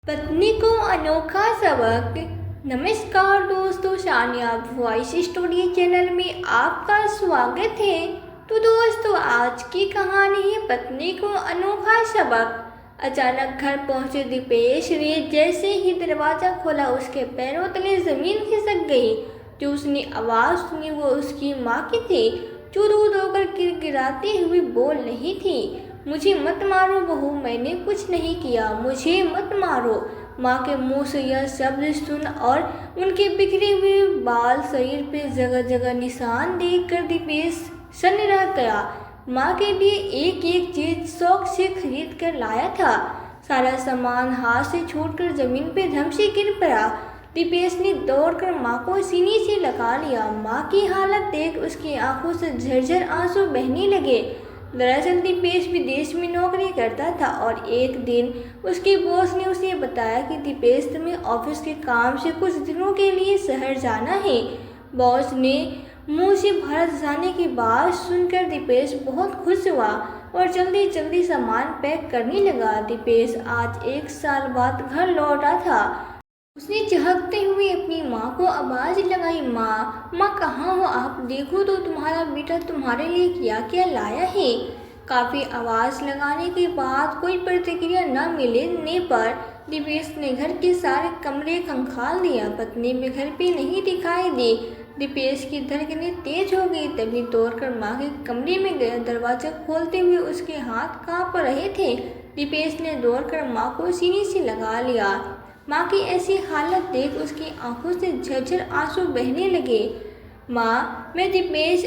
पत्नी को अनोखा सबक। नमस्कार दोस्तों, सानिया वॉइस स्टोरी चैनल में आपका स्वागत है। तो दोस्तों, आज की कहानी है पत्नी को अनोखा सबक। अचानक घर पहुंचे दीपेश ने जैसे ही दरवाजा खोला उसके पैरों तले जमीन खिसक गई। जो उसने आवाज़ सुनी वो उसकी माँ की थी, जो दूध होकर गिड़गिड़ाती हुई बोल रही थी, मुझे मत मारो बहू, मैंने कुछ नहीं किया, मुझे मत मारो। माँ के मुंह से यह शब्द सुन और उनके बिखरे हुए बाल, शरीर पे जगह जगह निशान देखकर दीपेश सन्न रह गया। माँ के लिए एक एक चीज शौक से खरीद कर लाया था। सारा सामान हाथ से छूटकर जमीन पे धम से गिर पड़ा। दीपेश ने दौड़कर माँ को सीने से लगा लिया। माँ की हालत देख उसकी आंखों से झरझर आंसू बहने लगे। दरअसल दीपेश विदेश में नौकरी करता था और एक दिन उसके बॉस ने उसे बताया कि दीपेश तुम्हें ऑफिस के काम से कुछ दिनों के लिए शहर जाना है। बॉस ने मुंह से भारत जाने की बात सुनकर दीपेश बहुत खुश हुआ और जल्दी जल्दी सामान पैक करने लगा। दीपेश आज 1 साल बाद घर लौटा था। उसने चहकते हुए अपनी माँ को आवाज़ लगाई, माँ माँ कहाँ हो आप? देखो तो तुम्हारा बेटा तुम्हारे लिए क्या क्या लाया है। काफ़ी आवाज़ लगाने के बाद कोई प्रतिक्रिया न मिलने पर दीपेश ने घर के सारे कमरे खंगाल दिया। पत्नी भी घर पे नहीं दिखाई दी। दीपेश की धड़कनें तेज हो गई। तभी दौड़कर माँ के कमरे में गया। दरवाज़ा खोलते हुए उसके हाथ काँप रहे थे। दीपेश ने दौड़कर माँ को सीने से लगा लिया। माँ की ऐसी हालत देख उसकी आंखों से झरझर आंसू बहने लगे। माँ, मैं दीपेश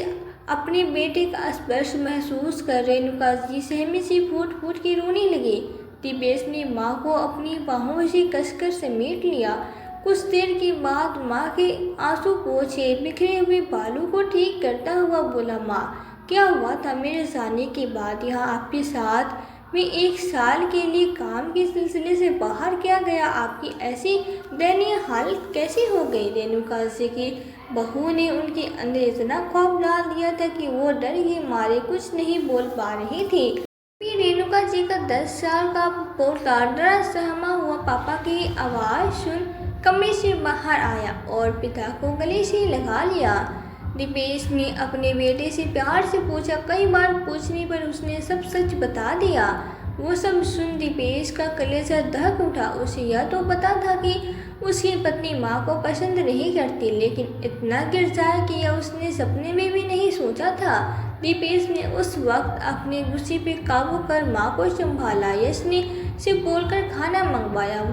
अपने बेटे का स्पर्श महसूस कर रेणुका जी सहमे से फूट फूट के रोने लगे। दीपेश ने माँ को अपनी बाहों से कसकर समेट लिया। कुछ देर के बाद माँ के आंसू पोंछे, बिखरे हुए बालों को ठीक करता हुआ बोला, माँ क्या हुआ था मेरे जाने के बाद यहाँ आपके साथ? मैं 1 साल के लिए काम के सिलसिले से बाहर क्या गया, आपकी ऐसी दयनीय हालत कैसे हो गई? रेणुका जी की बहू ने उनके अंदर इतना खौफ डाल दिया था कि वो डर के मारे कुछ नहीं बोल पा रही थी। फिर रेणुका जी का 10 साल का पोता डरा सहमा हुआ पापा की आवाज़ सुन कमरे से बाहर आया और पिता को गले से लगा लिया। दीपेश ने अपने बेटे से प्यार से पूछा। कई बार पूछने पर उसने सब सच बता दिया। वो सब सुन दीपेश का कलेजा दहक उठा। उसे यह तो पता था कि उसकी पत्नी माँ को पसंद नहीं करती, लेकिन इतना गिर जाए कि यह उसने सपने में भी नहीं सोचा था। दीपेश ने उस वक्त अपने गुस्से पे काबू कर माँ को संभाला। यश ने से बोलकर खाना मंगवाया,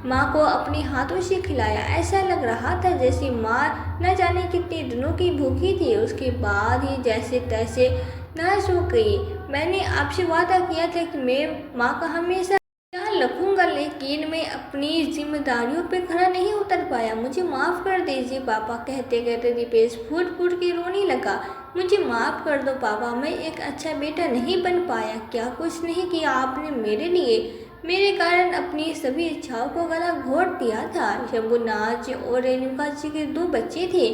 माँ को अपने हाथों से खिलाया। ऐसा लग रहा था जैसे माँ न जाने कितने दिनों की भूखी थी। उसके बाद ही जैसे तैसे नाश हो गई। मैंने आपसे वादा किया था कि मैं माँ का हमेशा ख्याल रखूंगा, लेकिन मैं अपनी जिम्मेदारियों पे खरा नहीं उतर पाया। मुझे माफ़ कर दीजिए पापा। कहते कहते दीपेश फूट फूट के रोने लगा। मुझे माफ़ कर दो पापा, मैं एक अच्छा बेटा नहीं बन पाया। क्या कुछ नहीं किया आपने मेरे लिए? मेरे कारण अपनी सभी इच्छाओं को गला घोट दिया था। शंभुनाथ जी और रेणुका जी के 2 बच्चे थे।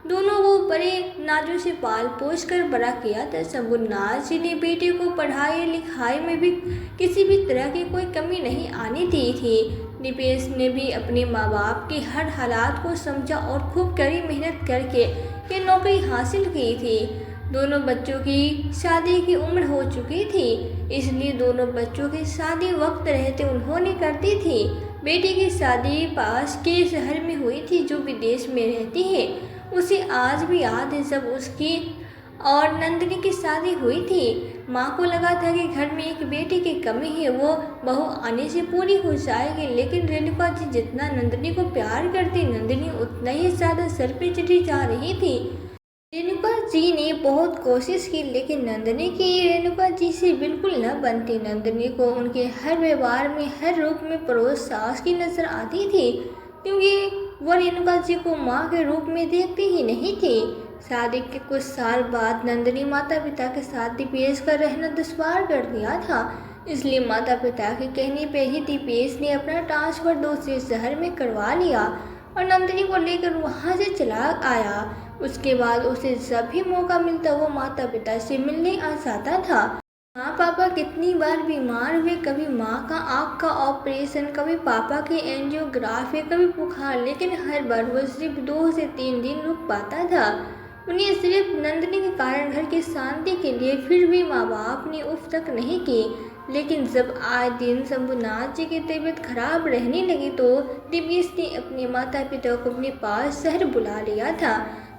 दोनों वो बड़े नाजों से पाल पोस कर बड़ा किया था। शंभुनाथ जी ने बेटे को पढ़ाई लिखाई में भी किसी भी तरह की कोई कमी नहीं आने दी थी। दीपेश ने भी अपने माँ बाप के हर हालात को समझा और खूब कड़ी मेहनत करके ये नौकरी हासिल की थी। दोनों बच्चों की शादी की उम्र हो चुकी थी, इसलिए दोनों बच्चों की शादी वक्त रहते उन्होंने कर दी थी। बेटी की शादी पास के शहर में हुई थी जो विदेश में रहती है। उसे आज भी याद है जब उसकी और नंदिनी की शादी हुई थी। माँ को लगा था कि घर में एक बेटी की कमी है, वो बहू आने से पूरी हो जाएगी। लेकिन रेणुका जी जितना नंदिनी को प्यार करती, नंदिनी उतना ही ज़्यादा सर पे चढ़ी जा रही थी। रेणुका जी ने बहुत कोशिश की, लेकिन नंदिनी की रेणुका जी से बिल्कुल न बनती। नंदिनी को उनके हर व्यवहार में, हर रूप में पड़ोस सास की नज़र आती थी, क्योंकि वो रेणुका जी को माँ के रूप में देखती ही नहीं थी। शादी के कुछ साल बाद नंदिनी माता पिता के साथ दीपेश का रहना दुश्वार कर दिया था, इसलिए माता पिता के कहने पर ही दीपेश ने अपना ट्रांसफ़र दूसरे शहर में करवा लिया और नंदिनी को लेकर वहाँ से चला आया। उसके बाद उसे जब भी मौका मिलता वो माता पिता से मिलने आ जाता था। माँ पापा कितनी बार बीमार हुए, कभी माँ का आँख का ऑपरेशन, कभी पापा की एंजियोग्राफी, कभी बुखार, लेकिन हर बार वो सिर्फ 2 से 3 दिन रुक पाता था। उन्हें सिर्फ नंदिनी के कारण घर की शांति के लिए फिर भी माँ बाप ने उफ तक नहीं की। लेकिन जब आए दिन शंभुनाथ जी की तबीयत खराब रहने लगी तो दिव्येश ने अपने माता पिता को अपने पास शहर बुला लिया था।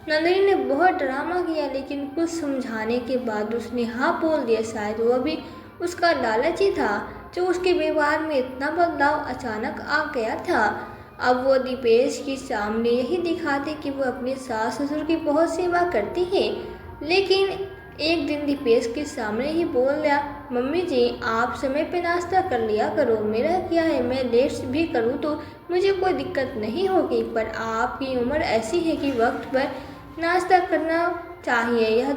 नंदिनी ने बहुत ड्रामा किया, लेकिन कुछ समझाने के बाद उसने हाँ बोल दिया। शायद वो भी उसका लालच ही था जो उसके व्यवहार में इतना बदलाव अचानक आ गया था। अब वो दीपेश के सामने यही दिखाते कि वो अपने सास ससुर की बहुत सेवा करती है, लेकिन एक दिन दीपेश के सामने ही बोल दिया, मम्मी जी आप समय पे नाश्ता कर लिया करो, मेरा क्या है, मैं लेट भी करूँ तो मुझे कोई दिक्कत नहीं होगी, पर आपकी उम्र ऐसी है कि वक्त पर नाश्ता करना चाहिए। यह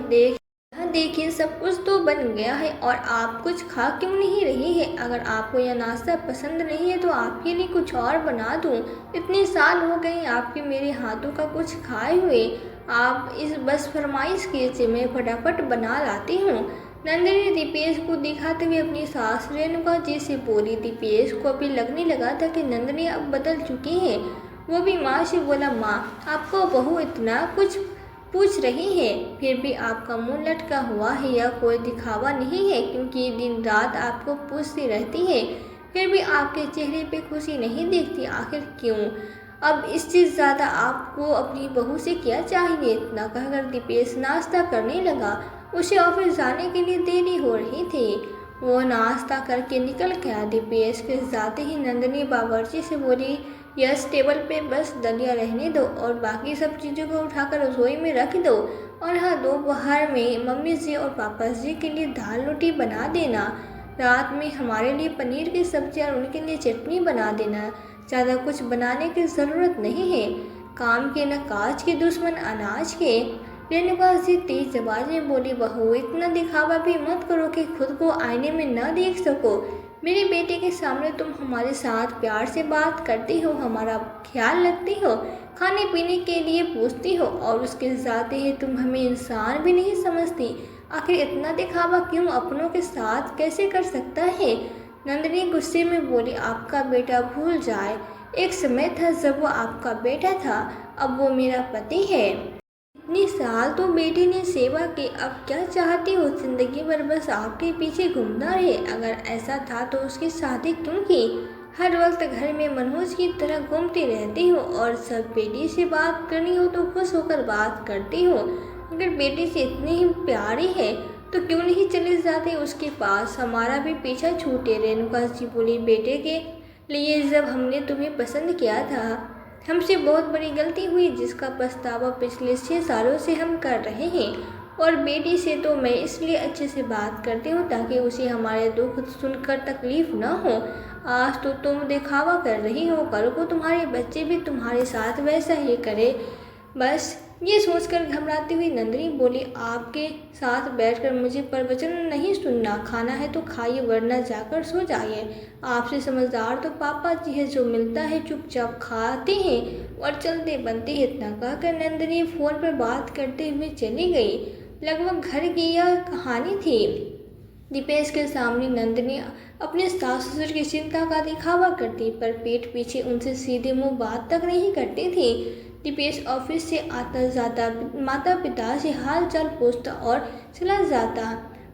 देखिए सब कुछ तो बन गया है और आप कुछ खा क्यों नहीं रही है? अगर आपको यह नाश्ता पसंद नहीं है तो आपके लिए कुछ और बना दूं। इतने साल हो गए आपके मेरे हाथों का कुछ खाए हुए, आप इस बस फरमाइश कीजिए, मैं फटाफट बना लाती हूँ। नंदिनी दीपेश को दिखाते हुए अपनी सास रेणुका जी से बोली। दीपेश को अभी लगने लगा था कि नंदिनी अब बदल चुकी है। वो भी माँ से बोला, माँ आपको बहू इतना कुछ पूछ रही है, फिर भी आपका मुंह लटका हुआ है, यह कोई दिखावा नहीं है, क्योंकि दिन रात आपको पूछती रहती है, फिर भी आपके चेहरे पे खुशी नहीं दिखती, आखिर क्यों? अब इससे ज़्यादा आपको अपनी बहू से क्या चाहिए? इतना कहकर दीपेश नाश्ता करने लगा। उसे ऑफिस जाने के लिए देरी हो रही थी। वो नाश्ता करके निकल गया। दीपेश के जाते ही नंदिनी बावर्ची से बोली, यस टेबल पे बस दलिया रहने दो और बाकी सब चीज़ों को उठाकर रसोई में रख दो, और हाँ दोपहर में मम्मी जी और पापा जी के लिए दाल रोटी बना देना, रात में हमारे लिए पनीर की सब्जी और उनके लिए चटनी बना देना। ज़्यादा कुछ बनाने की ज़रूरत नहीं है, काम के न काज के दुश्मन अनाज के। रेणुका जी तेज आवाज में बोली, बहू इतना दिखावा भी मत करो कि खुद को आईने में न देख सको। मेरे बेटे के सामने तुम हमारे साथ प्यार से बात करती हो, हमारा ख्याल रखती हो, खाने पीने के लिए पूछती हो, और उसके जाते ही तुम हमें इंसान भी नहीं समझती। आखिर इतना दिखावा क्यों अपनों के साथ कैसे कर सकता है? नंदिनी गुस्से में बोली, आपका बेटा भूल जाए, एक समय था जब वो आपका बेटा था, अब वो मेरा पति है। इतने साल तो बेटी ने सेवा की, अब क्या चाहती हो? जिंदगी भर बस आपके पीछे घूमना रहे? अगर ऐसा था तो उसकी शादी क्यों की? हर वक्त घर में मनहूस की तरह घूमती रहती हो, और सब बेटी से बात करनी हो तो खुश होकर बात करती हो। अगर बेटी से इतनी ही प्यारी है तो क्यों नहीं चले जाते उसके पास, हमारा भी पीछा छूटे। रेणुका जी बोली, बेटे के लिए जब हमने तुम्हें पसंद किया था, हमसे बहुत बड़ी गलती हुई जिसका पछतावा पिछले 6 सालों से हम कर रहे हैं, और बेटी से तो मैं इसलिए अच्छे से बात करती हूँ ताकि उसे हमारे दुख सुनकर तकलीफ न हो। आज तो तुम दिखावा कर रही हो, कल को तुम्हारे बच्चे भी तुम्हारे साथ वैसा ही करे। बस ये सोचकर घबराती हुई नंदिनी बोली, आपके साथ बैठकर मुझे प्रवचन नहीं सुनना, खाना है तो खाइए वरना जाकर सो जाइए। आपसे समझदार तो पापा जी है, जो मिलता है चुपचाप खाते हैं और चलते बनते हैं। इतना कहकर नंदिनी फोन पर बात करते हुए चली गई। लगभग घर की यह कहानी थी। दीपेश के सामने नंदिनी अपने सास ससुर की चिंता का दिखावा करती, पर पीठ पीछे उनसे सीधे मुंह बात तक नहीं करती थी। दीपेश ऑफिस से आता जाता माता पिता से हाल चाल पूछता और चला जाता।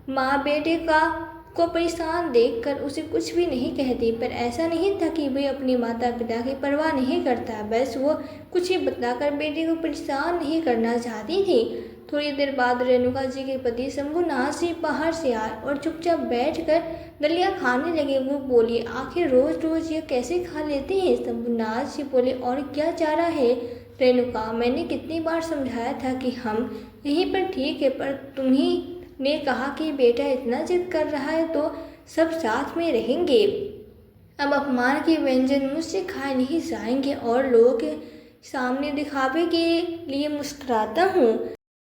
माँ बेटे को परेशान देखकर उसे कुछ भी नहीं कहती, पर ऐसा नहीं था कि वे अपने माता पिता की परवाह नहीं करता, बस वो कुछ ही बताकर बेटे को परेशान नहीं करना चाहती थी। थोड़ी देर बाद रेणुका जी के पति शंभुनाथ जी बाहर से आए और चुपचाप बैठकर दलिया खाने लगे। वो बोली, आखिर रोज रोज ये कैसे खा लेते हैं? शंभुनाथ जी बोले, और क्या चारा है रेणुका, मैंने कितनी बार समझाया था कि हम यहीं पर ठीक है, पर तुम्ही ने कहा कि बेटा इतना जिद कर रहा है तो सब साथ में रहेंगे। अब अपमान के व्यंजन मुझसे खाए नहीं जाएंगे और लोगों के सामने दिखावे के लिए मुस्कुराता हूँ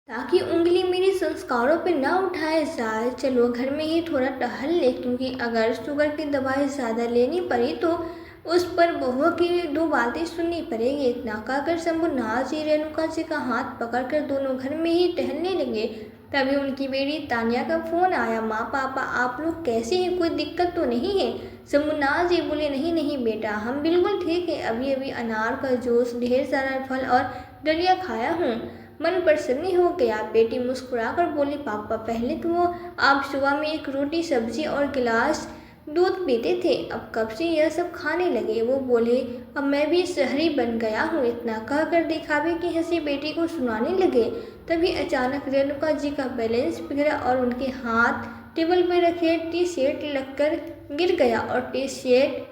ताकि उंगली मेरे संस्कारों पे ना उठाए जाए। चलो घर में ही थोड़ा टहल ले, क्योंकि अगर शुगर की दवाई ज़्यादा लेनी पड़ी तो उस पर बहू की 2 बातें सुननी पड़ेगी। इतना कहकर शंभुनाथ जी रेणुका जी का हाथ पकड़कर दोनों घर में ही टहलने लगे। तभी उनकी बेटी तानिया का फ़ोन आया। माँ पापा आप लोग कैसे हैं, कोई दिक्कत तो नहीं है? शंभूनाथ जी बोले नहीं नहीं बेटा, हम बिल्कुल ठीक है, अभी अभी अनार का जूस, ढेर सारा फल और दलिया खाया हूँ। मन प्रसन्न हो गया। बेटी मुस्कुराकर बोली पापा पहले तो आप सुबह में एक रोटी सब्जी और गिलास दूध पीते थे, अब कब से यह सब खाने लगे? वो बोले अब मैं भी शहरी बन गया हूँ। इतना कहकर दिखावे की हंसी बेटी को सुनाने लगे। तभी अचानक रेणुका जी का बैलेंस बिगड़ा और उनके हाथ टेबल पर रखे टी शर्ट लगकर गिर गया और टी शर्ट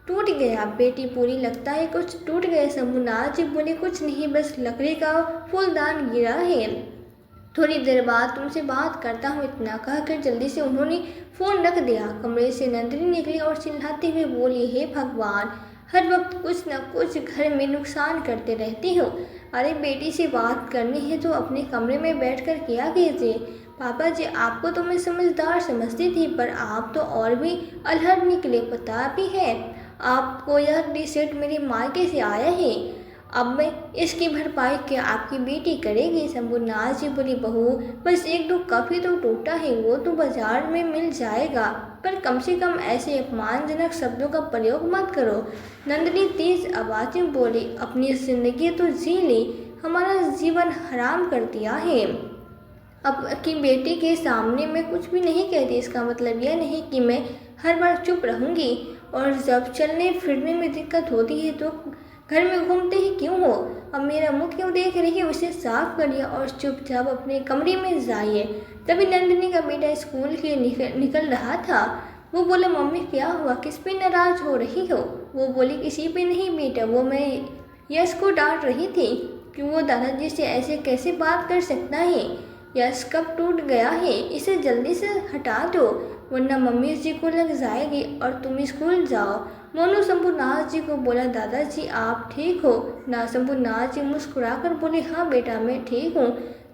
टूट गया। बेटी पूरी लगता है कुछ टूट गया। शंभूनाथ जी बोले कुछ नहीं, बस लकड़ी का फूलदान गिरा है, थोड़ी देर बाद तुमसे बात करता हूँ। इतना कहकर जल्दी से उन्होंने फ़ोन रख दिया। कमरे से नंदिनी निकली और चिल्लाते हुए बोली हे भगवान, हर वक्त कुछ न कुछ घर में नुकसान करते रहती हो। अरे बेटी से बात करनी है तो अपने कमरे में बैठकर किया कीजिए। पापा जी आपको तो मैं समझदार समझती थी, पर आप तो और भी अलहड़ निकले। पता भी है आपको यह टी शर्ट मेरी मायके से आया है, अब मैं इसकी भरपाई क्या आपकी बेटी करेगी? शंभूनाथ जी बोली बहू बस एक दो कप ही तो टूटा है, वो तो बाजार में मिल जाएगा, पर कम से कम ऐसे अपमानजनक शब्दों का प्रयोग मत करो। नंदिनी तेज आवाज में बोली अपनी जिंदगी तो जी ली, हमारा जीवन हराम कर दिया है। अब की बेटी के सामने मैं कुछ भी नहीं कहती, इसका मतलब यह नहीं कि मैं हर बार चुप रहूंगी, और जब चलने फिरने में दिक्कत होती है तो घर में घूमते ही क्यों हो? अब मेरा मुंह क्यों देख रही है? उसे साफ करिए और चुपचाप अपने कमरे में जाइए। तभी नंदिनी का बेटा स्कूल के निकल रहा था। वो बोला मम्मी क्या हुआ, किस पे नाराज हो रही हो? वो बोली किसी पे नहीं बेटा, वो मैं यश को डांट रही थी कि वो दादाजी से ऐसे कैसे बात कर सकता है। यश कब टूट गया है, इसे जल्दी से हटा दो वरना मम्मी जी को लग जाएगी और तुम स्कूल जाओ। मोनू शंभूनाथ जी को बोला दादाजी आप ठीक हो ना? शंभूनाथ जी मुस्कुराकर बोले हाँ बेटा मैं ठीक हूँ,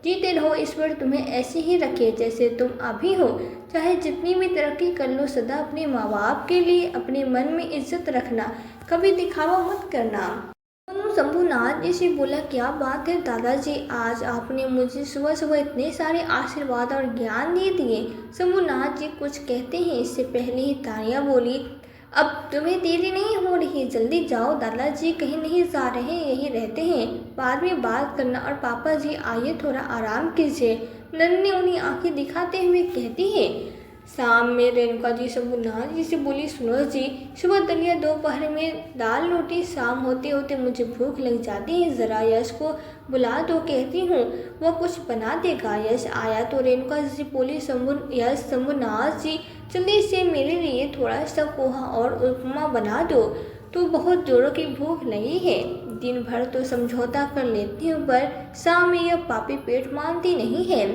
जीते रहो, ईश्वर तुम्हें ऐसे ही रखे जैसे तुम अभी हो, चाहे जितनी भी तरक्की कर लो, सदा अपने माँ बाप के लिए अपने मन में इज्जत रखना, कभी दिखावा मत करना। शंभूनाथ जी से बोला क्या बात है दादाजी, आज आपने मुझे सुबह सुबह इतने सारे आशीर्वाद और ज्ञान दे दिए। शंभूनाथ जी कुछ कहते हैं इससे पहले ही तानिया बोली अब तुम्हें देरी नहीं हो रही, जल्दी जाओ, दादाजी कहीं नहीं जा रहे, यही रहते हैं, बाद में बात करना, और पापा जी आइए थोड़ा आराम कीजिए। नन्ही उन्हें आंखें दिखाते हुए कहती है। शाम में रेणुका जी शंभूनाथ जी से बोली सुनो जी, सुबह दलिया, दोपहर में दाल रोटी, शाम होते होते मुझे भूख लग जाती है, ज़रा यश को बुला दो, कहती हूँ वो कुछ बना देगा। यश आया तो रेणुका जी से बोली शंभूनाथ जी जल्दी से मेरे लिए थोड़ा सा पोहा और उपमा बना दो, तो बहुत जोरों की भूख लगी है, दिन भर तो समझौता कर लेती हूँ पर शाम में यह पापी पेट मानती नहीं है।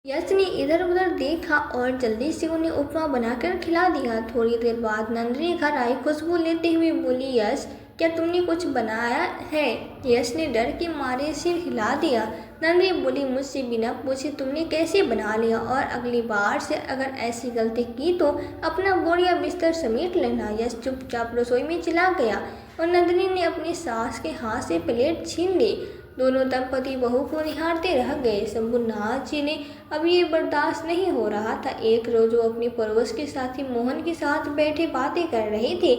यश ने इधर उधर देखा और जल्दी से उन्हें उपमा बनाकर खिला दिया। थोड़ी देर बाद नंदिनी घर आई, खुशबू लेते हुए बोली यश क्या तुमने कुछ बनाया है? यश ने डर के मारे सिर हिला दिया। नंदिनी बोली मुझसे बिना पूछे तुमने कैसे बना लिया, और अगली बार से अगर ऐसी गलती की तो अपना बोरिया बिस्तर समेट लेना। यश चुपचाप रसोई में चला गया और नंदिनी ने अपनी सास के हाथ से प्लेट छीन ली। दोनों दंपति बहू को निहारते रह गए। शंभूनाथ जी ने अब ये बर्दाश्त नहीं हो रहा था। एक रोज वो अपने पड़ोस के साथी मोहन के साथ बैठे बातें कर रहे थे।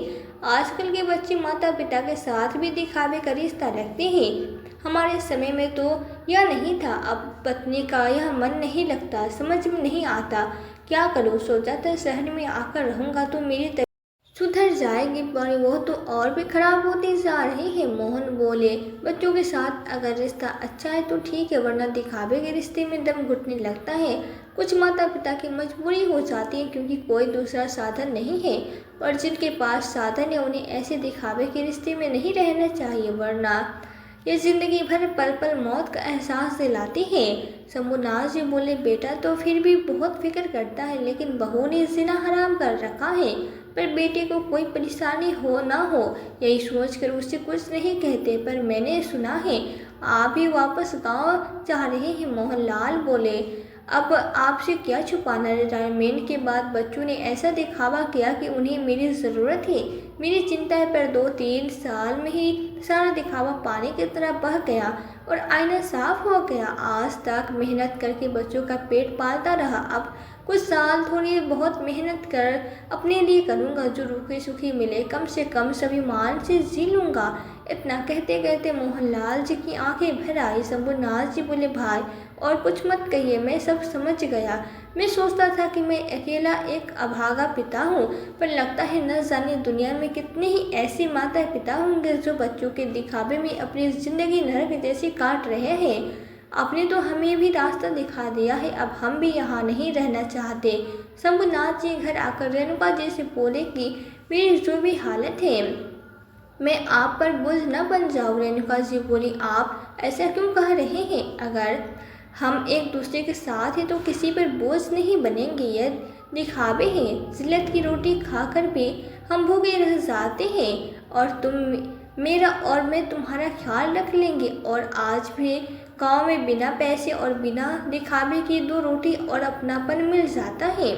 आजकल के बच्चे माता पिता के साथ भी दिखावे का रिश्ता रखते हैं, हमारे समय में तो यह नहीं था। अब पत्नी का यह मन नहीं लगता, समझ में नहीं आता, क्या करूँ? सोचा था शहर में आकर रहूँगा तो मेरी सुधर जाएगी, पर वो तो और भी खराब होती जा रही है। मोहन बोले बच्चों के साथ अगर रिश्ता अच्छा है तो ठीक है, वरना दिखावे के रिश्ते में दम घुटने लगता है। कुछ माता पिता की मजबूरी हो जाती है क्योंकि कोई दूसरा साधन नहीं है, और जिनके पास साधन है उन्हें ऐसे दिखावे के रिश्ते में नहीं रहना चाहिए, वरना ये जिंदगी भर पल पल मौत का एहसास दिलाती है। शंभूनाथ जी बोले बेटा तो फिर भी बहुत फिक्र करता है, लेकिन बहू ने जिना हराम कर रखा है, पर बेटे को कोई परेशानी हो ना हो यही सोचकर उससे कुछ नहीं कहते। पर मैंने सुना है आप ही वापस गांव जा रहे हैं। मोहनलाल बोले अब आपसे क्या छुपाना, रिटायरमेंट के बाद बच्चों ने ऐसा दिखावा किया कि उन्हें मेरी ज़रूरत है, मेरी चिंता पर 2-3 साल में ही सारा दिखावा पानी की तरह बह गया और आईना साफ हो गया। आज तक मेहनत करके बच्चों का पेट पालता रहा, अब कुछ साल थोड़ी बहुत मेहनत कर अपने लिए करूँगा, जो रूखी सूखी मिले कम से कम स्वाभिमान से जी लूँगा। इतना कहते कहते मोहनलाल जी की आंखें भर आई। शंभूनाथ जी बोले, भाई और कुछ मत कहिए, मैं सब समझ गया। मैं सोचता था कि मैं अकेला एक अभागा पिता हूँ, पर लगता है न जाने दुनिया में कितने ही ऐसे माता पिता होंगे जो बच्चों के दिखावे में अपनी जिंदगी नरक जैसी काट रहे हैं। आपने तो हमें भी रास्ता दिखा दिया है, अब हम भी यहाँ नहीं रहना चाहते। शंभूनाथ जी घर आकर रेणुका जी से बोले कि मेरी जो भी हालत है मैं आप पर बोझ न बन जाऊँ। रेणुका जी बोली, आप ऐसा क्यों कह रहे हैं? अगर हम एक दूसरे के साथ हैं तो किसी पर बोझ नहीं बनेंगे। यह दिखावे हैं, जिल्लत की रोटी खाकर भी हम भूखे रह जाते हैं और तुम मेरा और मैं तुम्हारा ख्याल रख लेंगे। और आज भी गांव में बिना पैसे और बिना दिखावे की 2 रोटी और अपनापन मिल जाता है।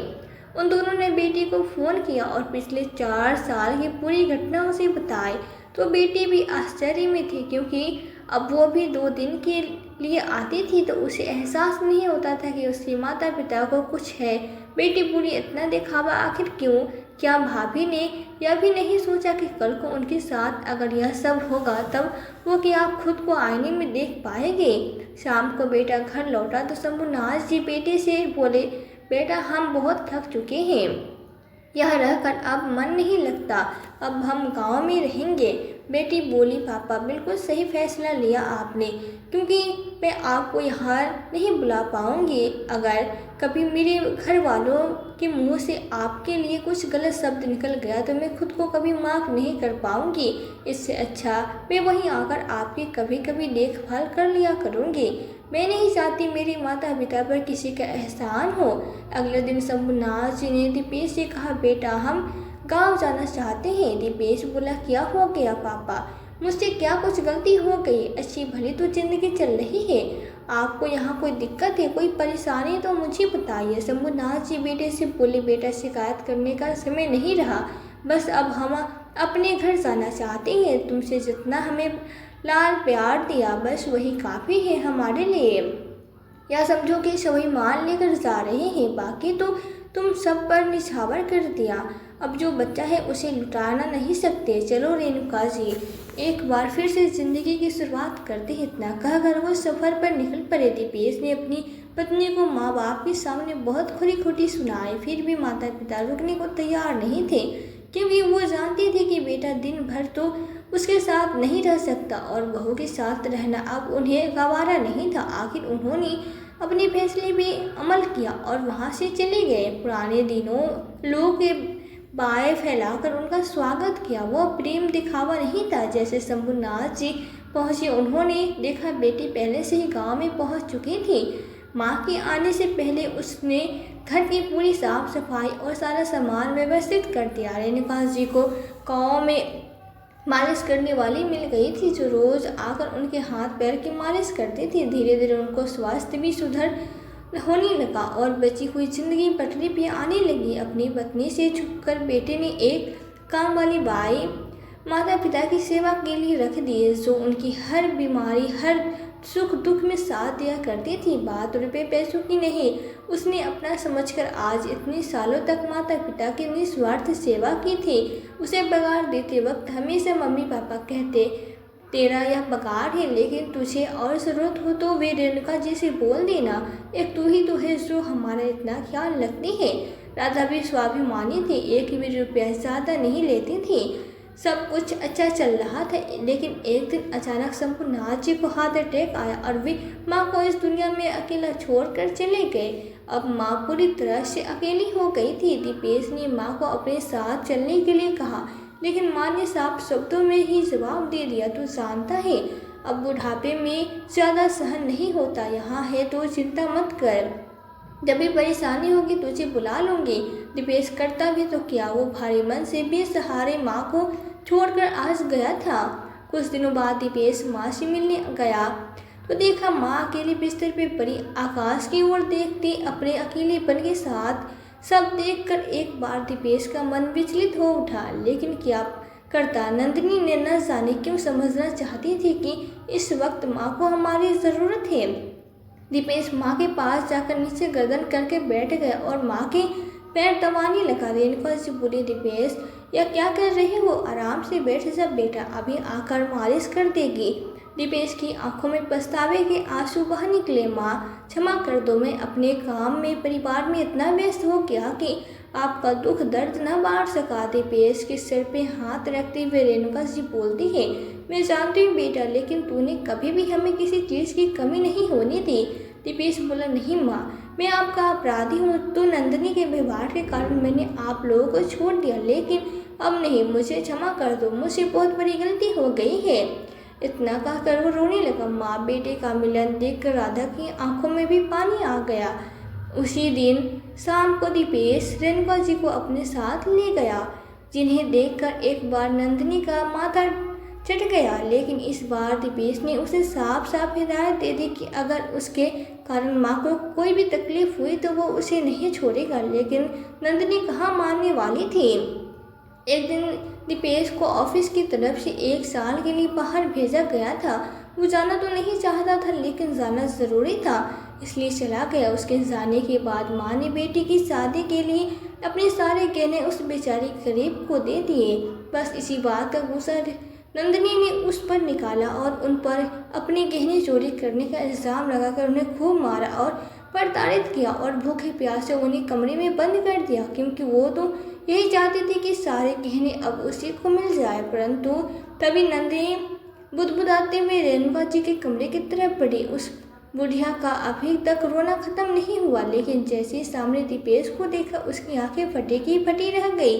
उन दोनों ने बेटी को फ़ोन किया और पिछले 4 साल की पूरी घटना उसे बताई, तो बेटी भी आश्चर्य में थी, क्योंकि अब वो भी 2 दिन के लिए आती थी तो उसे एहसास नहीं होता था कि उसके माता पिता को कुछ है। बेटी बोली, इतना दिखावा आखिर क्यों? क्या भाभी ने यह भी नहीं सोचा कि कल को उनके साथ अगर यह सब होगा तब वो क्या आप खुद को आईने में देख पाएंगे? शाम को बेटा घर लौटा तो शंभूनाथ जी बेटे से बोले, बेटा हम बहुत थक चुके हैं, यह रहकर अब मन नहीं लगता, अब हम गांव में रहेंगे। बेटी बोली, पापा बिल्कुल सही फैसला लिया आपने, क्योंकि मैं आपको यहाँ नहीं बुला पाऊँगी। अगर कभी मेरे घर वालों के मुंह से आपके लिए कुछ गलत शब्द निकल गया तो मैं खुद को कभी माफ़ नहीं कर पाऊँगी। इससे अच्छा मैं वहीं आकर आपकी कभी कभी देखभाल कर लिया करूँगी। मैं नहीं चाहती मेरे माता पिता पर किसी का एहसान हो। अगले दिन शंभूनाथ जी ने दीपेश से कहा, बेटा हम गांव जाना चाहते हैं। दीपेश बोला, क्या हो गया पापा? मुझसे क्या कुछ गलती हो गई? अच्छी भली तो जिंदगी चल रही है, आपको यहाँ कोई दिक्कत है, कोई परेशानी तो मुझे बताइए। शंभूनाथ जी बेटे से बोले, बेटा शिकायत करने का समय नहीं रहा, बस अब हम अपने घर जाना चाहते हैं। तुमसे जितना हमें लाल प्यार दिया बस वही काफ़ी है हमारे लिए। या समझो कि स्वाभिमान लेकर जा रहे हैं, बाकी तो तुम सब पर निछावर कर दिया। अब जो बच्चा है उसे लुटाना नहीं सकते। चलो रेणुका जी, एक बार फिर से जिंदगी की शुरुआत करते। इतना कहकर वो सफ़र पर निकल पड़े। दीपेश ने अपनी पत्नी को माँ बाप के सामने बहुत खुरी खोटी सुनाई, फिर भी माता पिता रुकने को तैयार नहीं थे, क्योंकि वो जानते थे कि बेटा दिन भर तो उसके साथ नहीं रह सकता और बहू के साथ रहना अब उन्हें गवारा नहीं था। आखिर उन्होंने अपने फैसले पे अमल किया और वहाँ से चले गए। पुराने दिनों लोगों के बाएं फैलाकर उनका स्वागत किया। वो प्रेम दिखावा नहीं था। जैसे शंभूनाथ जी पहुँचे, उन्होंने देखा बेटी पहले से ही गांव में पहुँच चुकी थी। माँ के आने से पहले उसने घर की पूरी साफ सफाई और सारा सामान व्यवस्थित कर दिया। रेणुका जी को गाँव में मालिश करने वाली मिल गई थी, जो रोज़ आकर उनके हाथ पैर की मालिश करती थी। धीरे धीरे उनको स्वास्थ्य भी सुधर होने लगा और बची हुई जिंदगी पटरी पे आने लगी। अपनी पत्नी से छुपकर बेटे ने एक काम वाली बाई माता पिता की सेवा के लिए रख दिए, जो उनकी हर बीमारी हर सुख दुख में साथ दिया करती थी। बात रुपए पैसों की नहीं, उसने अपना समझकर आज इतने सालों तक माता पिता की निस्वार्थ सेवा की थी। उसे पगार देते वक्त हमेशा मम्मी पापा कहते, तेरा यह पगार है, लेकिन तुझे और ज़रूरत हो तो वे रेणुका जी से बोल देना, एक तू ही तो है जो हमारा इतना ख्याल रखती है। राधा भी स्वाभिमानी थी, एक भी रुपया ज़्यादा नहीं लेती थी। सब कुछ अच्छा चल रहा था, लेकिन एक दिन अचानक शंभूनाथ जी को हार्ट अटैक आया और वे माँ को इस दुनिया में अकेला छोड़कर चले गए। अब माँ पूरी तरह से अकेली हो गई थी। दीपेश ने माँ को अपने साथ चलने के लिए कहा, लेकिन माँ ने साफ शब्दों में ही जवाब दे दिया, तू जानता है अब बुढ़ापे में ज़्यादा सहन नहीं होता, यहाँ है तो चिंता मत कर, जब भी परेशानी होगी तुझे बुला लूँगी। दीपेश करता भी तो क्या, वो भारी मन से बेसहारे माँ को छोड़कर आज गया था। कुछ दिनों बाद दीपेश माँ से मिलने गया तो देखा माँ अकेले बिस्तर पे पड़ी, आकाश की ओर देखते अपने अकेलेपन के साथ। सब देखकर एक बार दीपेश का मन विचलित हो उठा, लेकिन क्या करता। नंदिनी ने न जाने क्यों समझना चाहती थी कि इस वक्त माँ को हमारी ज़रूरत है। दीपेश माँ के पास जाकर नीचे गर्दन करके बैठ गया और माँ के पैर दबाने लगा। रेणुका जी बोली, दीपेश या क्या कर रहे हो, आराम से बैठ जा बेटा, अभी आकर मालिश कर देगी। दीपेश की आंखों में पछतावे के आंसू बह निकले। माँ क्षमा कर दो, मैं अपने काम में परिवार में इतना व्यस्त हो गया कि आपका दुख दर्द न बांट सका। दीपेश के सिर पे हाथ रखते हुए रेणुका जी बोलती है, मैं जानती हूँ बेटा, लेकिन तूने कभी भी हमें किसी चीज़ की कमी नहीं होने दी। दीपेश बोला, नहीं माँ, मैं आपका अपराधी हूँ, तो नंदिनी के व्यवहार के कारण मैंने आप लोगों को छोड़ दिया, लेकिन अब नहीं, मुझे क्षमा कर दो, मुझसे बहुत बड़ी गलती हो गई है। इतना कहकर वो रोने लगा। माँ बेटे का मिलन देखकर राधा की आंखों में भी पानी आ गया। उसी दिन शाम को दीपेश रेणुका जी को अपने साथ ले गया, जिन्हें देखकर एक बार नंदिनी का माथा चढ़ गया, लेकिन इस बार दीपेश ने उसे साफ साफ हिदायत दे दी कि अगर उसके कारण माँ को कोई भी तकलीफ हुई तो वो उसे नहीं छोड़ेगा। लेकिन नंदिनी कहाँ मानने वाली थी। एक दिन दीपेश को ऑफिस की तरफ से 1 साल के लिए बाहर भेजा गया था। वो जाना तो नहीं चाहता था, लेकिन जाना ज़रूरी था, इसलिए चला गया। उसके जाने के बाद माँ ने बेटी की शादी के लिए अपने सारे गहने उस बेचारी गरीब को दे दिए। बस इसी बात का गुस्सा नंदिनी ने उस पर निकाला और उन पर अपने गहने चोरी करने का इल्ज़ाम लगाकर उन्हें खूब मारा और प्रताड़ित किया और भूखे प्यासे उन्हें कमरे में बंद कर दिया, क्योंकि वो तो यही चाहती थी कि सारे गहने अब उसी को मिल जाए। परंतु तभी नंदिनी बुदबुदाते हुए रेणुका जी के कमरे की तरफ बढ़ी। उस बुढ़िया का अभी तक रोना खत्म नहीं हुआ, लेकिन जैसे ही सामने दीपेश को देखा उसकी आंखें फटी की फटी रह गई।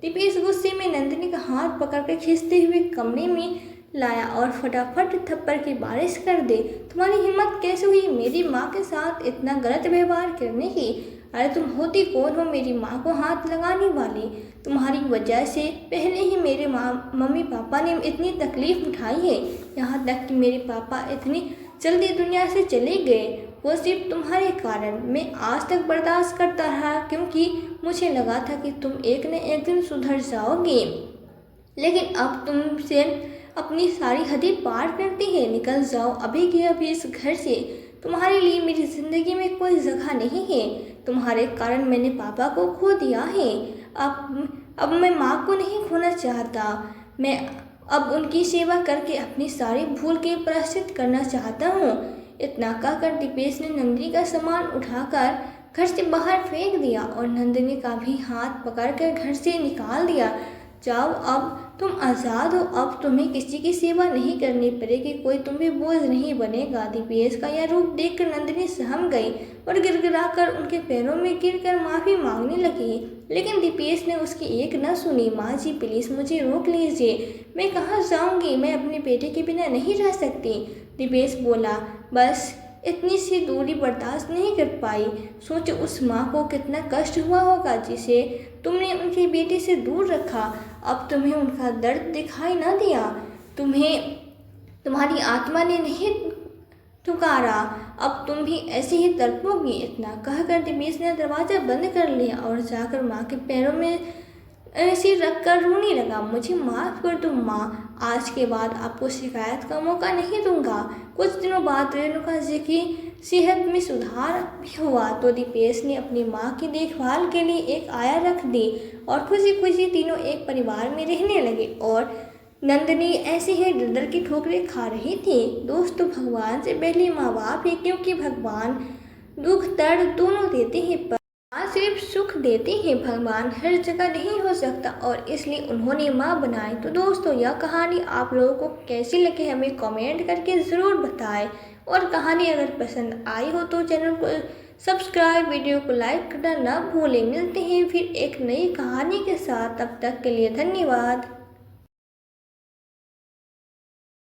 दीपेश गुस्से में नंदिनी का हाथ पकड़कर खींचते हुए कमरे में लाया और फटाफट थप्पड़ की बारिश कर दे। तुम्हारी हिम्मत कैसे हुई मेरी माँ के साथ इतना गलत व्यवहार करने की? अरे तुम होती कौन हो मेरी माँ को हाथ लगाने वाली? तुम्हारी वजह से पहले ही मेरे मम्मी पापा ने इतनी तकलीफ उठाई है, यहाँ तक कि मेरे पापा इतनी जल्दी दुनिया से चले गए, वो सिर्फ तुम्हारे कारण। मैं आज तक बर्दाश्त करता रहा, क्योंकि मुझे लगा था कि तुम एक न एक दिन सुधर जाओगे, लेकिन अब तुमसे अपनी सारी हदें पार करती है। निकल जाओ अभी के अभी इस घर से, तुम्हारे लिए मेरी ज़िंदगी में कोई जगह नहीं है। तुम्हारे कारण मैंने पापा को खो दिया है। अब मैं माँ को नहीं खोना चाहता। मैं अब उनकी सेवा करके अपनी सारी भूल के प्रायश्चित करना चाहता हूँ। इतना कहकर दीपेश ने नंदिनी का सामान उठाकर घर से बाहर फेंक दिया और नंदिनी का भी हाथ पकड़कर घर से निकाल दिया। जाओ, अब तुम आज़ाद हो, अब तुम्हें किसी की सेवा नहीं करनी पड़ेगी, कोई तुम्हें बोझ नहीं बनेगा। दीपेश का यह रूप देखकर नंदिनी सहम गई और गिड़गिड़ाकर उनके पैरों में गिरकर माफ़ी मांगने लगी, लेकिन दीपेश ने उसकी एक न सुनी। माँ जी प्लीज़ मुझे रोक लीजिए, मैं कहाँ जाऊँगी, मैं अपने बेटे के बिना नहीं रह सकती। दीपेश बोला, बस इतनी सी दूरी बर्दाश्त नहीं कर पाई। सोचो उस माँ को कितना कष्ट हुआ होगा जिसे तुमने उनके बेटे से दूर रखा। अब तुम्हें उनका दर्द दिखाई ना दिया, तुम्हें तुम्हारी आत्मा ने नहीं ठुकारा, अब तुम भी ऐसे ही तड़पोगी। इतना कहकर दीपेश ने दरवाज़ा बंद कर लिया और जाकर माँ के पैरों में ऐसे रख कर रोने लगा। मुझे माफ़ कर दो माँ, आज के बाद आपको शिकायत का मौका नहीं दूंगा। कुछ दिनों बाद रेणुका जी की सेहत में सुधार भी हुआ तो दीपेश ने अपनी माँ की देखभाल के लिए एक आया रख दी और खुशी खुशी तीनों एक परिवार में रहने लगे। और नंदिनी ऐसे ही डर की ठोकरें खा रही थी। दोस्तों, भगवान से पहले माँ बाप है, क्योंकि भगवान दुख दर्द दोनों देते हैं, पर माँ सिर्फ सुख देते हैं। भगवान हर जगह नहीं हो सकता और इसलिए उन्होंने माँ बनाई। तो दोस्तों, यह कहानी आप लोगों को कैसी लगी हमें कमेंट करके ज़रूर बताएं, और कहानी अगर पसंद आई हो तो चैनल को सब्सक्राइब, वीडियो को लाइक करना ना भूलें। मिलते हैं फिर एक नई कहानी के साथ, तब तक के लिए धन्यवाद।